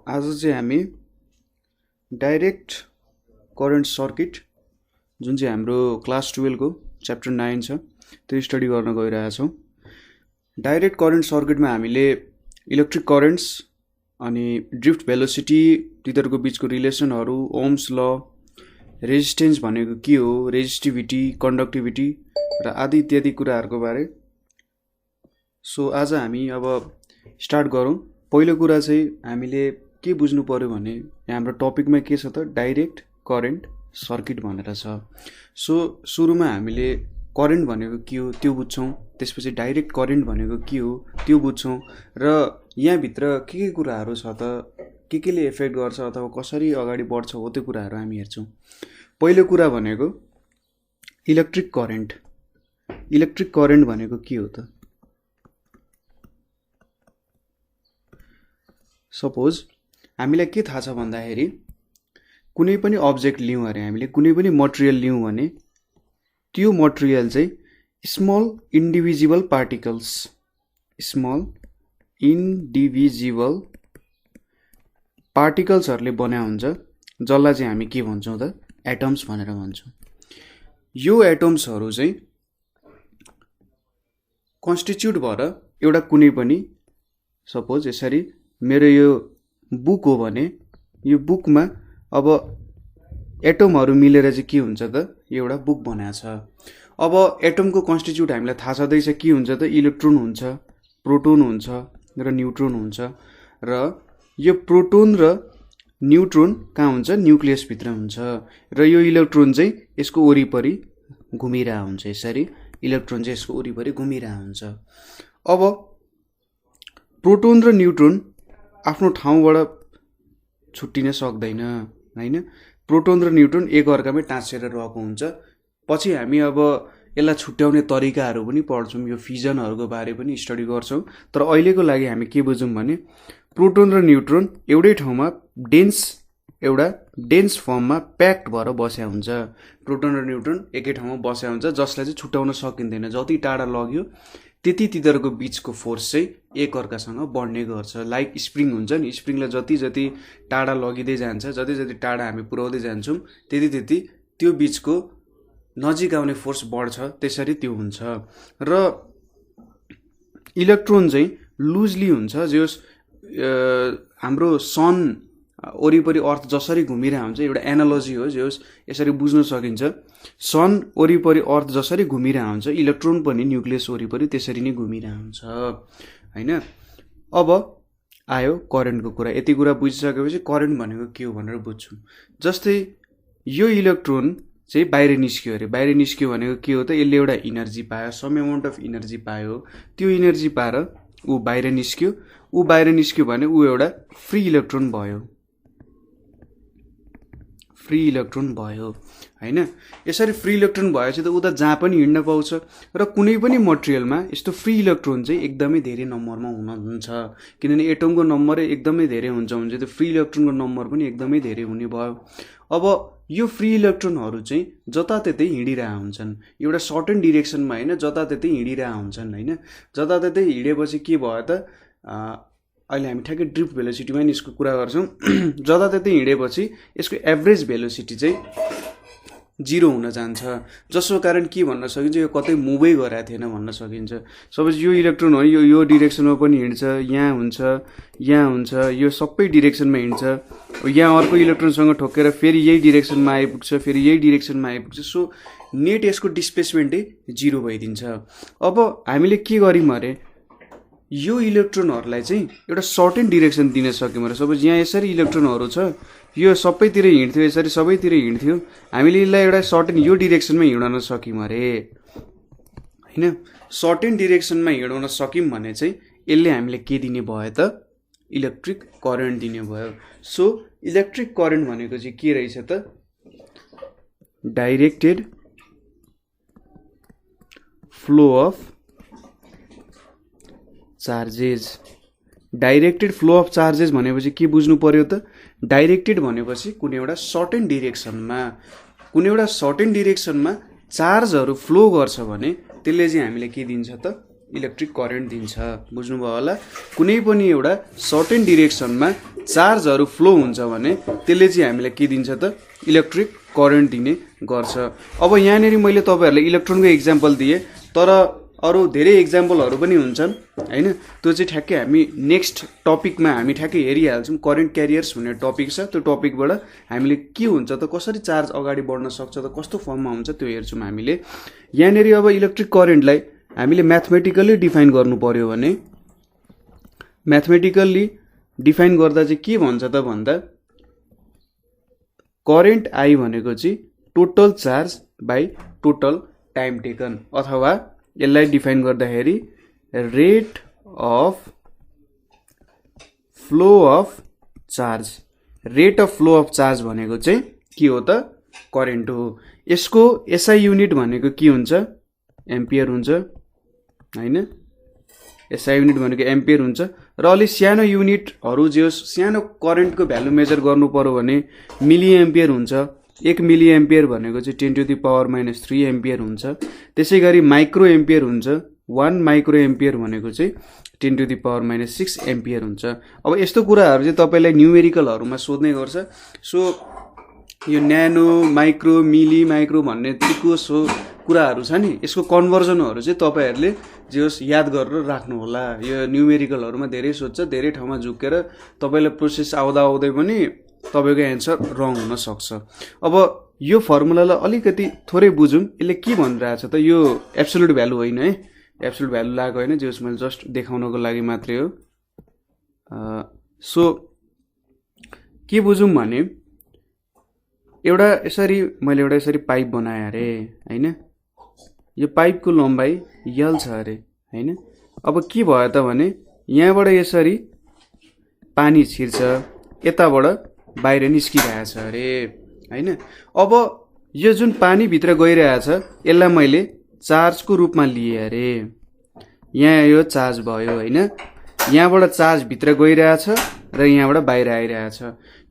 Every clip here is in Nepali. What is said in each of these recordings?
आज चाहिँ हामी डाइरेक्ट करेन्ट सर्किट जुन चाहिँ हाम्रो क्लास 12 को च्याप्टर 9 छ त्यो स्टडी गर्न गइरहेछौँ। डाइरेक्ट करेन्ट सर्किटमा हामीले इलेक्ट्रिक करेन्ट्स अनि ड्रिफ्ट भेलोसिटी तिनीहरूको बीचको रिलेसनहरू, ओम्स ल, रेजिस्टेन्स भनेको के हो, रेजिस्टिभिटी, कन्डक्टिभिटी र आदि इत्यादि कुराहरूको बारे। सो आज हामी अब स्टार्ट गरौँ। पहिलो कुरा चाहिँ हामीले के बुझ्नु पर्यो भने हाम्रो टपिकमा के छ त डाइरेक्ट करेन्ट सर्किट भनेर छ। सो सुरुमा हामीले करेन्ट भनेको के हो त्यो बुझ्छौँ, त्यसपछि डाइरेक्ट करेन्ट भनेको के हो त्यो बुझ्छौँ र यहाँभित्र के कुराहरू छ त, केले इफेक्ट गर्छ अथवा कसरी अगाडि बढ्छ हो त्यो कुराहरू हामी हेर्छौँ। पहिलो कुरा भनेको इलेक्ट्रिक करेन्ट। इलेक्ट्रिक करेन्ट भनेको के हो त? सपोज हामीलाई के थाहा छ भन्दाखेरि कुनै पनि अब्जेक्ट लियौँ अरे, हामीले कुनै पनि मटेरियल लियौँ भने त्यो मटेरियल चाहिँ small individual particles, small individual पार्टिकल्सहरूले बनाएको हुन्छ, जसलाई चाहिँ हामी के भन्छौँ त एटम्स भनेर भन्छौँ। यो एटम्सहरू चाहिँ कन्स्टिट्युट भएर एउटा कुनै पनि, सपोज यसरी मेरो यो बुक हो भने यो बुकमा अब एटमहरू मिलेर चाहिँ के हुन्छ त एउटा बुक बनाएको छ। अब एटमको कन्स्टिट्युट हामीलाई थाहा छँदैछ के हुन्छ त, इलेक्ट्रोन हुन्छ, प्रोटोन हुन्छ र न्युट्रोन हुन्छ। र यो प्रोटोन र न्युट्रोन कहाँ हुन्छ? न्युक्लियसभित्र हुन्छ। र यो इलेक्ट्रोन चाहिँ यसको वरिपरि घुमिरहेको हुन्छ, यसरी इलेक्ट्रोन चाहिँ यसको वरिपरि घुमिरहेको हुन्छ। अब प्रोटोन र न्युट्रोन आफ्नो ठाउँबाट छुट्टिन सक्दैन, हैन? प्रोटोन र न्युट्रोन एकअर्कामै टाँसेर रहेको हुन्छ। पछि हामी अब यसलाई छुट्याउने तरिकाहरू पनि पढ्छौँ, यो फिजनहरूको बारे पनि स्टडी गर्छौँ। तर अहिलेको लागि हामी के बुझौँ भने प्रोटोन र न्युट्रोन एउटै ठाउँमा एउटा डेन्स फर्ममा प्याक्ड भएर बस्या हुन्छ। प्रोटोन र न्युट्रोन एकै ठाउँमा बस्या हुन्छ, जसलाई चाहिँ छुट्याउन सकिँदैन। जति टाढा लग्यो त्यति तिनीहरूको बिचको फोर्स चाहिँ एकअर्कासँग बढ्ने गर्छ। लाइक स्प्रिङ हुन्छ नि, स्प्रिङलाई जति जति टाढा लगिँदै जान्छ, जति जति टाढा हामी पुर्याउँदै जान्छौँ त्यति त्यति त्यो बिचको नजिक आउने फोर्स बढ्छ, त्यसरी त्यो हुन्छ। र इलेक्ट्रोन चाहिँ लुजली हुन्छ, जो हाम्रो सन वरिपरि अर्थ जसरी घुमिरहेको हुन्छ, एउटा एनालोजी हो जो यसरी बुझ्न सकिन्छ। सन वरिपरि अर्थ जसरी घुमिरहेको हुन्छ, इलेक्ट्रोन पनि न्युक्लियस वरिपरि त्यसरी नै घुमिरहेको हुन्छ, हैन? अब आयो करेन्टको कुरा। यति कुरा बुझिसकेपछि करेन्ट भनेको के हो भनेर बुझ्छौँ। जस्तै यो इलेक्ट्रोन चाहिँ बाहिर निस्क्यो अरे, बाहिर निस्क्यो भनेको के हो त? यसले एउटा इनर्जी पायो, सम एमाउन्ट अफ इनर्जी पायो। त्यो इनर्जी पाएर ऊ बाहिर निस्क्यो। ऊ बाहिर निस्क्यो भने ऊ एउटा फ्री इलेक्ट्रोन भयो, फ्री इलेक्ट्रोन भयो, हैन? यसरी फ्री इलेक्ट्रोन भएपछि त ऊ त जहाँ पनि हिँड्न पाउँछ। र कुनै पनि मटेरियलमा यस्तो फ्री इलेक्ट्रोन चाहिँ एकदमै धेरै नम्बरमा हुन्छ, किनभने एटमको नम्बर एकदमै धेरै हुन्छ भने चाहिँ त्यो फ्री इलेक्ट्रोनको नम्बर पनि एकदमै धेरै हुने भयो। अब यो फ्री इलेक्ट्रोनहरू चाहिँ जताततै हिँडिरहेका हुन्छन्, एउटा सर्टेन डिरेक्सनमा होइन, जताततै हिँडिरहेका हुन्छन्, हैन? जताततै हिँडेपछि के भयो त, अहिले हामी ठ्याक्कै ड्रिफ्ट भेलोसिटीमा नि यसको कुरा गर्छौँ। जताततै हिँडेपछि यसको एभरेज भेलोसिटी चाहिँ 0 हुन जान्छ, जसको कारण के भन्न सकिन्छ, यो कतै मुभै गरेको थिएन भन्न सकिन्छ। सपोज यो इलेक्ट्रोन हो, यो डिरेक्सनमा पनि हिँड्छ, यहाँ हुन्छ, यहाँ हुन्छ, यो सबै डिरेक्सनमा हिँड्छ। यहाँ अर्को इलेक्ट्रोनसँग ठोकेर फेरि यही डिरेक्सनमा आइपुग्छ, फेरि यही डिरेक्सनमा आइपुग्छ। सो नेट यसको डिस्प्लेसमेन्टै 0 भइदिन्छ। अब हामीले के गर्यौँ अरे, यो इलेक्ट्रोनहरूलाई चाहिँ एउटा सर्टेन डिरेक्सन दिन सक्यौँ अरे। सपोज यहाँ यसरी इलेक्ट्रोनहरू छ, यो सबैतिर हिँड्थ्यो, यसरी सबैतिर हिँड्थ्यो, हामीले यसलाई एउटा सर्टेन यो डिरेक्सनमा हिँडाउन सक्यौँ अरे, हैन? सर्टेन डिरेक्सनमा हिँडाउन सक्यौँ भने चाहिँ यसले हामीले के दिने भयो त? इलेक्ट्रिक करेन्ट दिने भयो। सो इलेक्ट्रिक करेन्ट भनेको चाहिँ के रहेछ त? Directed flow of charges. Directed flow of charges भनेपछि के बुझ्नु पर्यो त? डाइरेक्टेड भनेपछि कुनै एउटा सर्टेन डिरेक्सनमा चार्जहरू फ्लो गर्छ भने त्यसले चाहिँ हामीले के दिन्छ त? इलेक्ट्रिक करेन्ट दिन्छ। बुझ्नुभयो होला? कुनै पनि एउटा सर्टेन डिरेक्सनमा चार्जहरू फ्लो हुन्छ भने त्यसले चाहिँ हामीलाई के दिन्छ त इलेक्ट्रिक करेन्ट दिने गर्छ। अब यहाँनिर मैले तपाईँहरूलाई इलेक्ट्रोनको इक्जाम्पल दिएँ, तर अरू धेरै इक्जाम्पलहरू पनि हुन्छन् हैन। त्यो चाहिँ ठ्याक्कै हामी नेक्स्ट टपिकमा हामी ठ्याक्कै हेरिहाल्छौँ। करेन्ट क्यारियर्स भन्ने टपिक छ, त्यो टपिकबाट हामीले के हुन्छ त, कसरी चार्ज अगाडि बढ्न सक्छ त, कस्तो फर्ममा हुन्छ त्यो हेर्छौँ हामीले। यहाँनिर अब इलेक्ट्रिक करेन्टलाई हामीले म्याथमेटिकल्ली डिफाइन गर्नु पर्यो भने म्याथमेटिकल्ली डिफाइन गर्दा चाहिँ के भन्छ त भन्दा करेन्ट आई भनेको चाहिँ total charge by total time taken, अथवा यसलाई डिफाइन गर्दाखेरि rate of flow of charge. Rate of flow of charge भनेको चाहिँ के हो त करेन्ट हो। यसको एसआई युनिट भनेको के हुन्छ एम्पियर हुन्छ हैन। एसआई युनिट भनेको एम्पियर हुन्छ र अलिक सानो युनिटहरू जो सानो करेन्टको भ्यालु मेजर गर्नु पर्यो भने मिली एम्पियर हुन्छ। 1 मिली एम्पियर भनेको चाहिँ 10⁻³ एम्पियर हुन्छ। त्यसै गरी माइक्रो एम्पियर हुन्छ। 1 माइक्रो एम्पियर भनेको चाहिँ 10⁻⁶ एम्पियर हुन्छ। अब यस्तो कुराहरू चाहिँ तपाईँलाई न्युमेरिकलहरूमा सोध्ने गर्छ। सो यो न्यानो माइक्रो मिली माइक्रो भन्ने त्यतिको सो कुराहरू छ नि, यसको कन्भर्जनहरू चाहिँ तपाईँहरूले जे होस् याद गरेर राख्नु होला। यो न्युमेरिकलहरूमा धेरै सोध्छ, धेरै ठाउँमा झुकेर तपाईँलाई प्रोसेस आउँदा आउँदै पनि तपाईँको एन्सर रङ हुन सक्छ। अब यो फर्मुलालाई अलिकति थोरै बुझौँ, यसले के भनिरहेछ त, यो एब्सोल्युट भ्यालु होइन है, एब्सोल्युट भ्यालु लागेको होइन, जे होस् मैले जस्ट देखाउनको लागि मात्रै हो। सो के बुझौँ भने एउटा यसरी मैले एउटा यसरी पाइप बनाएँ अरे हैन, यो पाइपको लम्बाइ यल छ अरे हैन। अब के भयो त भने यहाँबाट यसरी पानी छिर्छ, यताबाट बाहिर निस्किरहेछ अरे हैन। अब यो जुन पानी भित्र गइरहेछ यसलाई मैले चार्जको रूपमा लिएँ अरे, यहाँ यो चार्ज भयो हैन। यहाँबाट चार्ज भित्र गइरहेछ र यहाँबाट बाहिर आइरहेछ।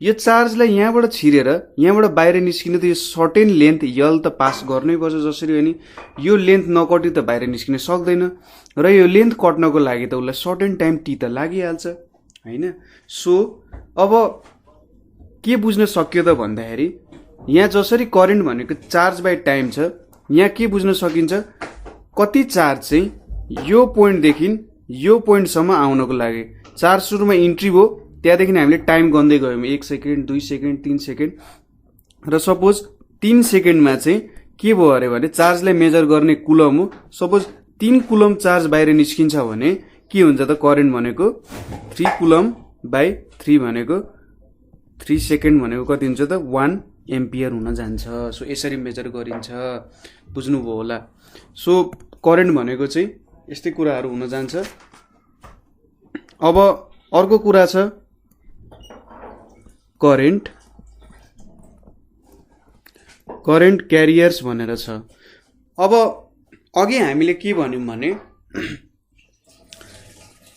यो चार्जलाई यहाँबाट छिरेर यहाँबाट बाहिर निस्किनु त यो सर्टेन लेन्थ यल त पास गर्नै पर्छ, जसरी अनि यो लेन्थ नकटी त बाहिर निस्किन सक्दैन, र यो लेन्थ कट्नको लागि त उसलाई सर्टेन टाइम टी त लागिहाल्छ हैन। सो अब के बुझ्न सक्यो त भन्दाखेरि यहाँ जसरी करेन्ट भनेको चार्ज बाई टाइम छ, यहाँ के बुझ्न सकिन्छ कति चार्ज चाहिँ यो पोइन्टदेखि यो पोइन्टसम्म आउनको लागि चार्ज सुरुमा इन्ट्री भयो, त्यहाँदेखि हामीले टाइम गर्दै गयौँ 1 सेकेन्ड 2 सेकेन्ड 3 सेकेन्ड, र सपोज 3 सेकेन्डमा चाहिँ के भयो अरे भने चार्जलाई मेजर गर्ने कुलम हो। सपोज 3 कुलम चार्ज बाहिर निस्किन्छ भने के हुन्छ त करेन्ट भनेको 3 कुलम बाई 3 भनेको 3 सेकेन्ड भनेको कति हुन्छ त 1 एम्पियर हुन जान्छ। सो यसरी मेजर गरिन्छ, बुझ्नुभयो होला। सो करेन्ट भनेको चाहिँ यस्तै कुराहरू हुन जान्छ। अब अर्को कुरा छ करेन्ट क्यारियर्स भनेर छ। अब अघि हामीले के भन्यौँ भने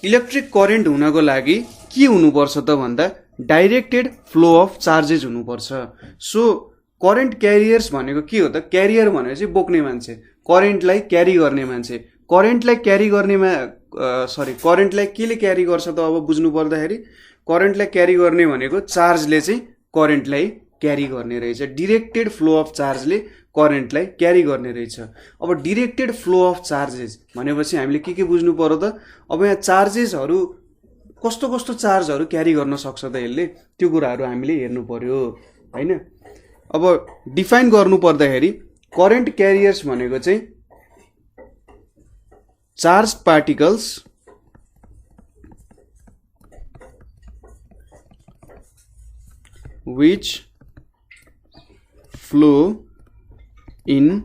इलेक्ट्रिक करेन्ट हुनको लागि के हुनुपर्छ त भन्दा डाइरेक्टेड फ्लो अफ चार्जेस हुनुपर्छ। सो करेन्ट क्यारियर्स भनेको के हो त, क्यारियर भनेको चाहिँ बोक्ने मान्छे, करेन्टलाई क्यारी गर्ने मान्छे। करेन्टलाई केले क्यारी गर्छ त, अब बुझ्नु पर्दाखेरि करेन्टलाई क्यारी गर्ने भनेको चार्जले चाहिँ करेन्टलाई क्यारी गर्ने रहेछ। डिरेक्टेड फ्लो अफ चार्जले करेन्टलाई क्यारी गर्ने रहेछ। अब डिरेक्टेड फ्लो अफ चार्जेस भनेपछि हामीले के बुझ्नु पर्यो त, अब यहाँ चार्जेसहरू कस्तो कस्तो चार्जहरू क्यारी गर्न सक्छ त यसले, त्यो कुराहरू हामीले हेर्नु पर्यो हैन। अब डिफाइन गर्नु पर्दाखेरि करेन्ट क्यारियर्स भनेको चाहिँ charge particles which flow in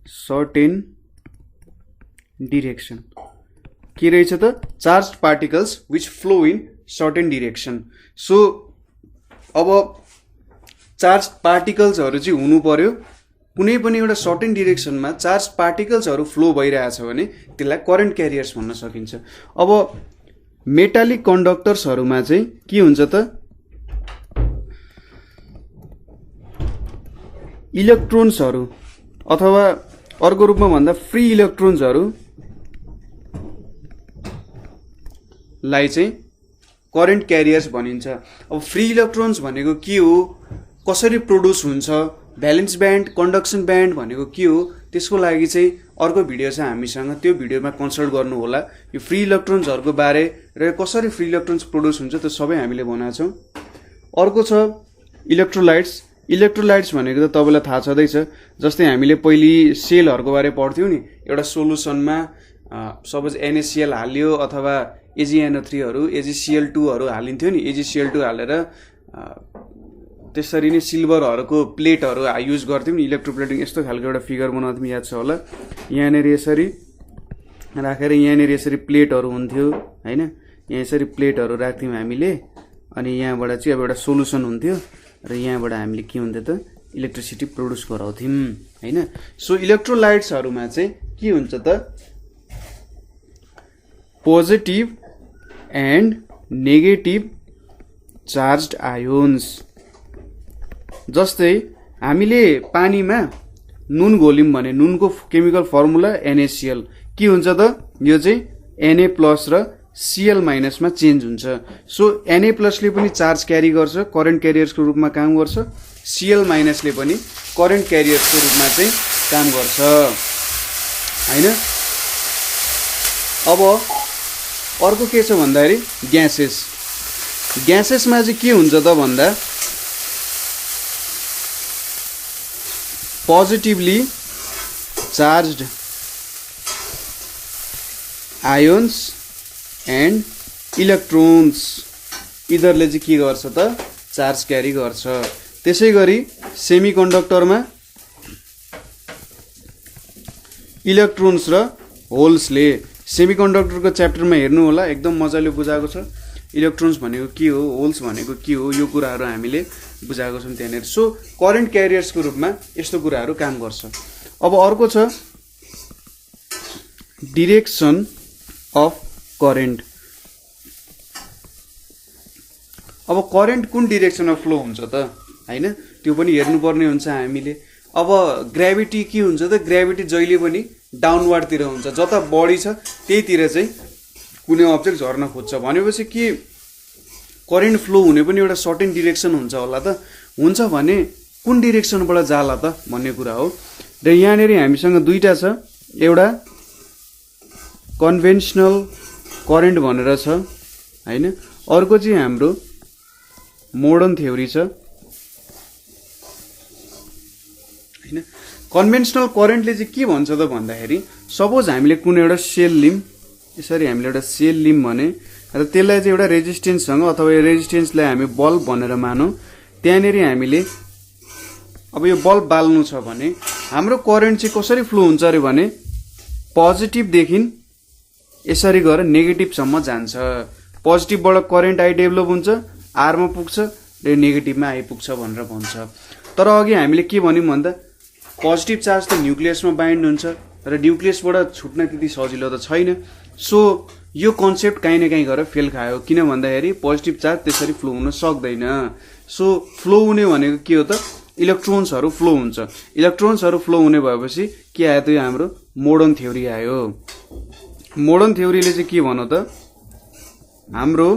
certain direction। के रहेछ त charge particles which flow in certain direction। So अब चार्ज पार्टिकल्सहरू चाहिँ हुनु पर्यो, कुनै पनि एउटा सर्टेन डिरेक्सनमा चार्ज पार्टिकल्सहरू फ्लो भइरहेछ भने त्यसलाई करेन्ट क्यारियर्स भन्न सकिन्छ। अब मेटालिक कन्डक्टर्सहरूमा चाहिँ के हुन्छ त, इलेक्ट्रोन्सहरू अथवा अर्को रूपमा भन्दा फ्री इलेक्ट्रोन्सहरूलाई चाहिँ करेन्ट क्यारियर्स भनिन्छ। अब फ्री इलेक्ट्रोन्स भनेको के हो, कसरी प्रोड्युस हुन्छ, भ्यालेन्स ब्यान्ड, कन्डक्सन ब्यान्ड भनेको के हो, त्यसको लागि चाहिँ अर्को भिडियो छ हामीसँग, त्यो भिडियोमा कन्सल्ट गर्नु होला। यो फ्री इलेक्ट्रोन्सहरूको बारे र कसरी फ्री इलेक्ट्रोन्स प्रोड्युस हुन्छ त्यो सबै हामीले बनाएको छौँ। अर्को छ इलेक्ट्रोलाइट्स। इलेक्ट्रोलाइट्स भनेको त तपाईँलाई थाहा छँदैछ, जस्तै हामीले पहिले सेलहरूको बारे पढ्थ्यौँ नि, एउटा सोलुसनमा सपोज NaCl हाल्यो अथवा AgNO3हरू AgCl2हरू हालिन्थ्यो नि, AgCl2 हालेर त्यसरी नै सिल्भरहरूको प्लेटहरू युज गर्थ्यौँ नि, इलेक्ट्रोप्लेटिङ। यस्तो खालको एउटा फिगर बनाउँथ्यौँ, याद छ होला। यहाँनिर यसरी राखेर यहाँनिर यसरी प्लेटहरू हुन्थ्यो होइन, यहाँ यसरी प्लेटहरू राख्थ्यौँ हामीले, अनि यहाँबाट चाहिँ अब एउटा सोलुसन हुन्थ्यो र यहाँबाट हामीले के हुन्थ्यो त इलेक्ट्रिसिटी प्रोड्युस गराउँथ्यौँ होइन। सो इलेक्ट्रोलाइट्सहरूमा चाहिँ के हुन्छ त positive and negative charged ions. जस्तै हामीले पानीमा नुन घोल्यौँ भने नुनको केमिकल फर्मुला NaCl के हुन्छ त, यो चाहिँ Na+ र Cl- मा चेन्ज हुन्छ। सो Na+ ले पनि चार्ज क्यारी गर्छ, करेन्ट क्यारियर्सको रूपमा काम गर्छ, Cl- ले पनि करेन्ट क्यारियर्सको रूपमा चाहिँ काम गर्छ होइन। अब अर्को के छ भन्दाखेरि ग्यासेस। ग्यासेसमा चाहिँ के हुन्छ त भन्दा positively charged ions and electrons यिनीहरूले चाहिँ के गर्छ त चार्ज क्यारी गर्छ। त्यसै गरी सेमिकन्डक्टरमा इलेक्ट्रोन्स र होल्सले, सेमिकन्डक्टरको च्याप्टरमा हेर्नु होला, एकदम मजाले बुझाएको छ। इलेक्ट्रोन्स भनेको के हो, होल्स भनेको के हो, यो कुराहरू हामीले बुझाएको छौँ त्यहाँनिर। सो करेन्ट क्यारियर्सको रूपमा यस्तो कुराहरू काम गर्छ। अब अर्को छ डिरेक्सन अफ करेन्ट। अब करेन्ट कुन डिरेक्सनमा फ्लो हुन्छ त होइन, त्यो पनि हेर्नुपर्ने हुन्छ हामीले। अब ग्राभिटी के हुन्छ त, ग्राभिटी जहिले पनि डाउनवार्डतिर हुन्छ, जता बढी छ त्यहीतिर चाहिँ कुनै अब्जेक्ट झर्न खोज्छ। भनेपछि के करेन्ट फ्लो हुने पनि एउटा सर्टेन डिरेक्सन हुन्छ होला त, हुन्छ भने कुन डिरेक्सनबाट जाला त भन्ने कुरा हो। र यहाँनिर हामीसँग दुईवटा छ, एउटा कन्भेन्सनल करेन्ट भनेर छ होइन, अर्को चाहिँ हाम्रो मोडर्न थ्योरी छ होइन। कन्भेन्सनल करेन्टले चाहिँ के भन्छ त भन्दाखेरि, सपोज हामीले कुनै एउटा सेल लिम, यसरी हामीले एउटा सेल लिम भने र त्यसलाई चाहिँ एउटा रेजिस्टेन्ससँग अथवा यो रेजिस्टेन्सलाई हामी बल्ब भनेर मानौँ, त्यहाँनिर हामीले अब यो बल्ब बाल्नु छ भने हाम्रो करेन्ट चाहिँ कसरी फ्लो हुन्छ अरे भने पोजिटिभदेखि यसरी गएर नेगेटिभसम्म जान्छ। पोजिटिभबाट करेन्ट आई डेभलप हुन्छ, आरमा पुग्छ र नेगेटिभमा आइपुग्छ भनेर भन्छ। तर अघि हामीले के भन्यौँ भन्दा पोजिटिभ चार्ज त न्युक्लियसमा बाइन्ड हुन्छ र न्युक्लियसबाट छुट्न त्यति सजिलो त छैन। सो यो कन्सेप्ट काहीँ न काहीँ गएर फेल खायो, किन भन्दाखेरि पोजिटिभ चार्ज त्यसरी फ्लो हुन सक्दैन। सो फ्लो हुने भनेको के हो त, इलेक्ट्रोन्सहरू फ्लो हुन्छ। इलेक्ट्रोन्सहरू फ्लो हुने भएपछि के आयो त, यो हाम्रो मोडर्न थ्योरी आयो। मोडर्न थ्योरीले चाहिँ के भन्यो त, हाम्रो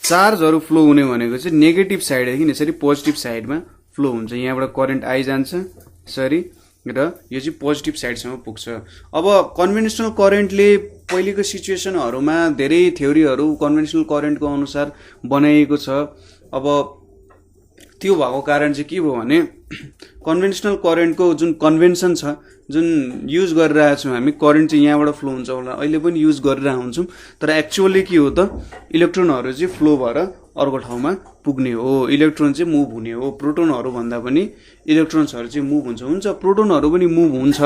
चार्जहरू फ्लो हुने भनेको चाहिँ नेगेटिभ साइडदेखि यसरी पोजिटिभ साइडमा फ्लो हुन्छ। यहाँबाट करेन्ट आइजान्छ यसरी र यो चाहिँ पोजिटिभ साइडसम्म पुग्छ। अब कन्भेन्सनल करेन्टले पहिलेको सिचुएसनहरूमा धेरै थ्योरीहरू कन्भेन्सनल करेन्टको अनुसार बनाइएको छ। अब त्यो भएको कारण चाहिँ के भयो भने कन्भेन्सनल करेन्टको जुन कन्भेन्सन छ, जुन युज गरिरहेको छौँ हामी, करेन्ट चाहिँ यहाँबाट फ्लो हुन्छ होला, अहिले पनि युज गरिरहेको हुन्छौँ, तर एक्चुअली के हो त इलेक्ट्रोनहरू चाहिँ फ्लो भएर अर्को ठाउँमा पुग्ने हो, इलेक्ट्रोन चाहिँ मुभ हुने हो। प्रोटोनहरू भन्दा पनि इलेक्ट्रोन्सहरू चाहिँ मुभ हुन्छ, प्रोटोनहरू पनि मुभ हुन्छ,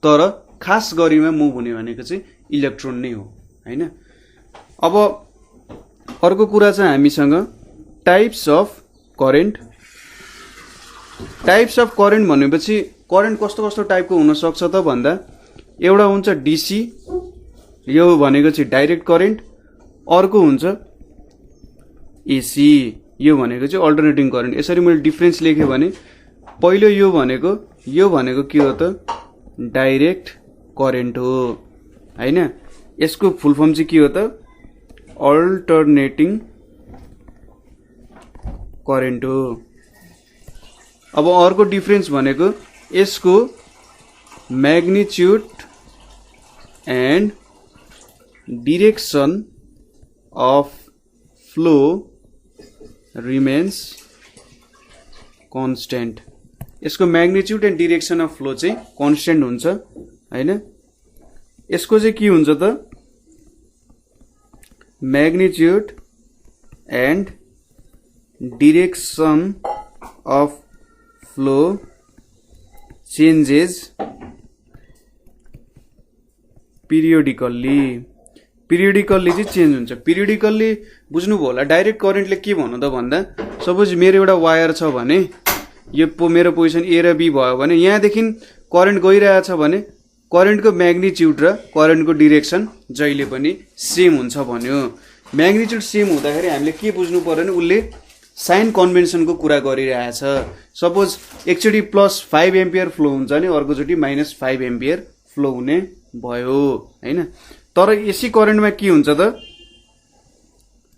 तर खास गरीमा मुभ हुने भनेको चाहिँ इलेक्ट्रोन नै हो होइन। अब अर्को कुरा छ हामीसँग types of current. Types of current भनेपछि करेन्ट कस्तो कस्तो टाइपको हुनसक्छ त भन्दा, एउटा हुन्छ डिसी, यो भनेको चाहिँ डाइरेक्ट करेन्ट। अर्को हुन्छ एसी, यो भनेको चाहिँ अल्टरनेटिङ करेन्ट। यसरी मैले डिफ्रेन्स लेखेँ भने पहिलो यो भनेको के हो त डाइरेक्ट करेन्ट हो होइन। यसको फुल फर्म चाहिँ के हो त अल्टरनेटिङ करेन्ट हो। अब अर्को डिफरेन्स भनेको यसको magnitude and direction of flow remains constant. यसको magnitude and direction of flow चाहिँ कन्स्टेन्ट हुन्छ हैन। यसको चाहिँ के हुन्छ त magnitude and direction of flow changes periodically. Periodically चाहिँ चेन्ज हुन्छ। पिरियोडिकल्ली बुझ्नुभयो होला। डाइरेक्ट करेन्टले के भन्नु त भन्दा सपोज मेरो एउटा वायर छ भने यो मेरो पोजिसन ए र बी भयो भने यहाँदेखि करेन्ट गइरहेछ भने करेन्टको म्याग्निट्युड र करेन्टको डिरेक्सन जहिले पनि सेम हुन्छ भन्यो। म्याग्निट्युड सेम हुँदाखेरि हामीले के बुझ्नु पर्यो भने उसले साइन कन्भेन्सनको कुरा गरिरहेछ। सपोज एकचोटि +5 एम्पियर फ्लो हुन्छ भने अर्कोचोटि -5 एम्पियर फ्लो हुने भयो हैन। तर यसै करेन्टमा के हुन्छ त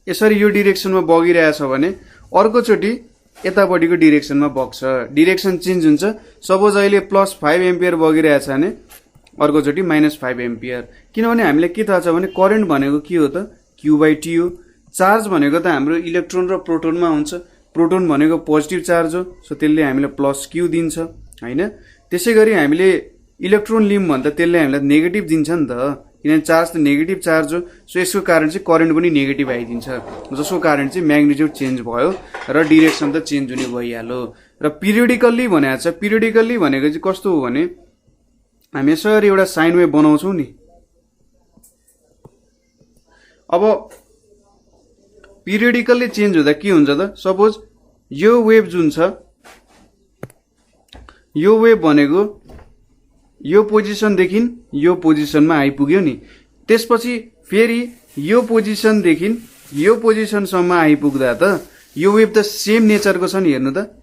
यसरी यो डिरेक्सनमा बगिरहेछ भने अर्कोचोटि यतापट्टिको डिरेक्सनमा बग्छ। डिरेक्सन चेन्ज हुन्छ। सपोज अहिले +5 एम्पियर बगिरहेछ भने अर्कोचोटि -5 एम्पियर। किनभने हामीलाई के थाहा छ भने करेन्ट भनेको के हो त Q/T हो। चार्ज भनेको त हाम्रो इलेक्ट्रोन र प्रोटोनमा हुन्छ। प्रोटोन भनेको पोजिटिभ चार्ज हो, सो त्यसले हामीलाई +Q दिन्छ हैन। त्यसै गरी हामीले इलेक्ट्रोन लियौँ भने त त्यसले हामीलाई नेगेटिभ दिन्छ नि त, किनभने चार्ज त नेगेटिभ चार्ज हो। सो यसको कारण चाहिँ करेन्ट पनि नेगेटिभ आइदिन्छ, जसको कारण चाहिँ म्याग्निट्युड चेन्ज भयो र डिरेक्सन त चेन्ज हुने भइहाल्यो। र पिरियोडिकल्ली भनेको छ। पिरियोडिकल्ली भनेको चाहिँ कस्तो हो भने हामी यसरी एउटा साइन वेभ बनाउँछौँ नि। अब पिरियोडिकल्ली चेन्ज हुँदा के हुन्छ त सपोज यो वेभ जुन छ यो वेभ भनेको यो पोजिसनदेखि यो पोजिसनमा आइपुग्यो नि। त्यसपछि फेरि यो पोजिसनदेखि यो पोजिसनसम्म आइपुग्दा त यो वेभ त सेम नेचरको छ नि। हेर्नु त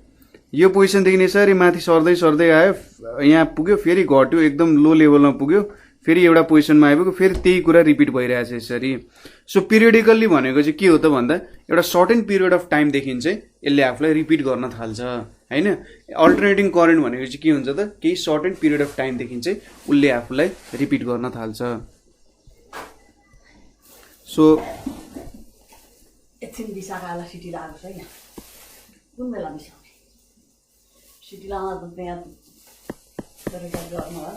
यो पोजिसनदेखि यसरी माथि सर्दै सर्दै आयो, यहाँ पुग्यो, फेरि घट्यो, एकदम लो लेभलमा पुग्यो, फेरि एउटा पोजिसनमा आइपुग्यो, फेरि त्यही कुरा रिपिट भइरहेछ यसरी। सो पिरियोडिकल्ली भनेको चाहिँ के हो त भन्दा एउटा सर्टेन पिरियड अफ टाइमदेखि चाहिँ यसले आफूलाई रिपिट गर्न थाल्छ हैन। अल्टरनेटिङ करेन्ट भनेको चाहिँ के हुन्छ त केही सर्टेन पिरियड अफ टाइमदेखि चाहिँ उसले आफूलाई रिपिट गर्न थाल्छ। सो एकछिन बिसाकालाई सिटी लाग्छ हैन, कुन बेला बिसाउने सिटी लाउन त त्यहाँ तर गर्नु होला